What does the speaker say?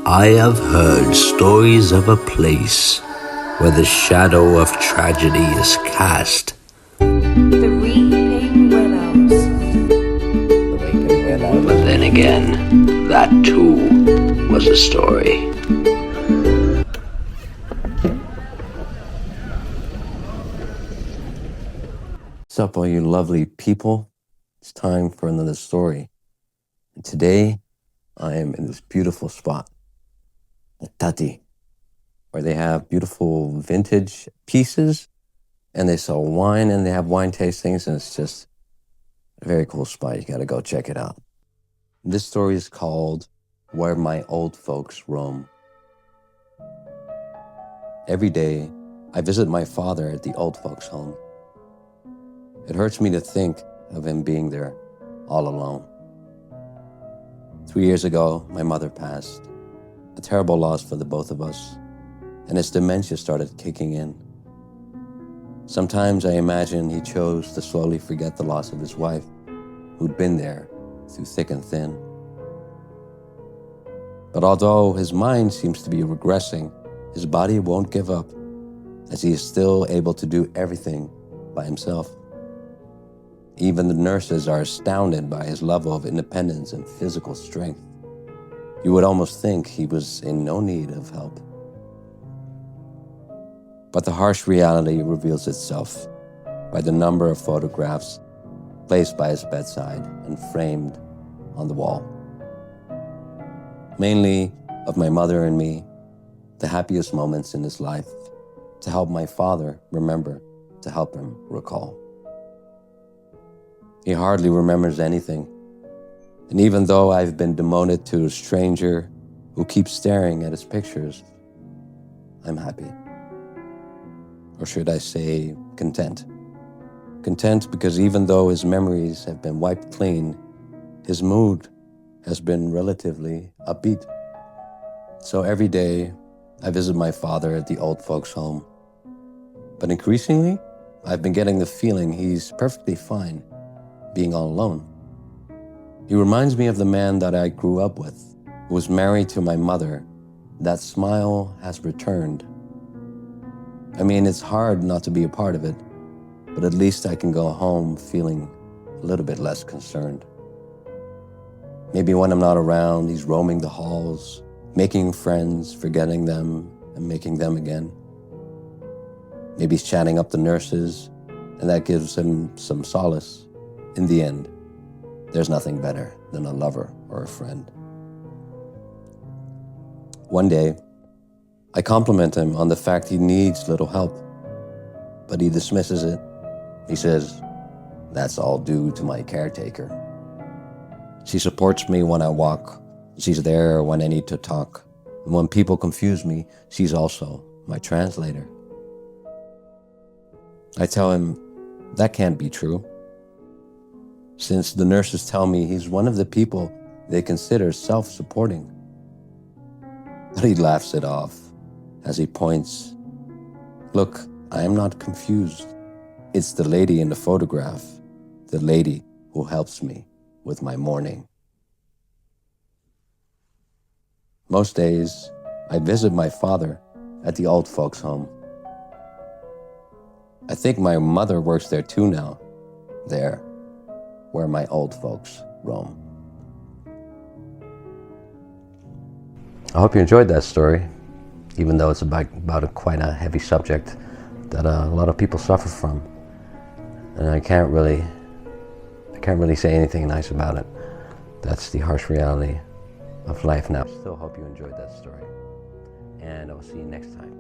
I have heard stories of a place where the shadow of tragedy is cast. The Weeping Willows. But then again, that too was a story. What's up, all you lovely people? It's time for another story. And today, I am in this beautiful spot, Tati, where they have beautiful vintage pieces, and they sell wine, and they have wine tastings, and it's just a very cool spot. You gotta go check it out. This story is called Where My Old Folks Roam. Every day, I visit my father at the old folks' home. It hurts me to think of him being there all alone. 3 years ago, my mother passed, a terrible loss for the both of us, and his dementia started kicking in. Sometimes I imagine he chose to slowly forget the loss of his wife, who'd been there through thick and thin. But although his mind seems to be regressing, his body won't give up, as he is still able to do everything by himself. Even the nurses are astounded by his level of independence and physical strength. You would almost think he was in no need of help. But the harsh reality reveals itself by the number of photographs placed by his bedside and framed on the wall. Mainly of my mother and me, the happiest moments in his life, to help my father remember, to help him recall. He hardly remembers anything. And even though I've been demoted to a stranger who keeps staring at his pictures, I'm happy. Or should I say content? Content because even though his memories have been wiped clean, his mood has been relatively upbeat. So every day, I visit my father at the old folks' home. But increasingly, I've been getting the feeling he's perfectly fine being all alone. He reminds me of the man that I grew up with, who was married to my mother. That smile has returned. I mean, it's hard not to be a part of it, but at least I can go home feeling a little bit less concerned. Maybe when I'm not around, he's roaming the halls, making friends, forgetting them, and making them again. Maybe he's chatting up the nurses, and that gives him some solace. In the end, there's nothing better than a lover or a friend. One day, I compliment him on the fact he needs little help, but he dismisses it. He says, "That's all due to my caretaker. She supports me when I walk. She's there when I need to talk. And when people confuse me, she's also my translator." I tell him, that can't be true, since the nurses tell me he's one of the people they consider self-supporting. But he laughs it off as he points. "Look, I am not confused. It's the lady in the photograph, the lady who helps me with my mourning." Most days, I visit my father at the old folks' home. I think my mother works there too now, there, where my old folks roam. I hope you enjoyed that story, even though it's about quite a heavy subject that a lot of people suffer from. And I can't really say anything nice about it. That's the harsh reality of life now. I still hope you enjoyed that story. And I'll see you next time.